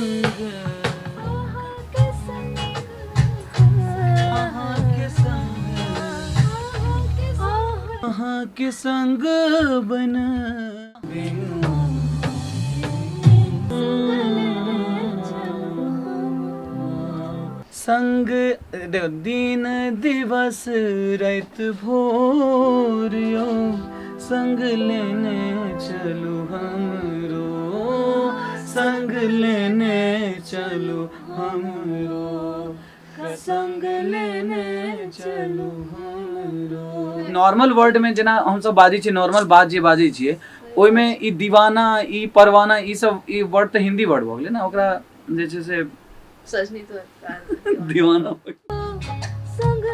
संग के संग बन संग दिन दिवस रात भोर यो संग लेने चलू हमरो संग लेने चलू हमरो संग लेने चलू हमरो। नॉर्मल वर्ड में जेना हम सब बाजी छी, नॉर्मल बात जे बाजी छियै ओइ में ई दीवाना ई परवाना ई सब ई वर्ड त हिंदी वर्ड भ गेलै ना, ओकरा जे छै से सजनी तो दीवाना संग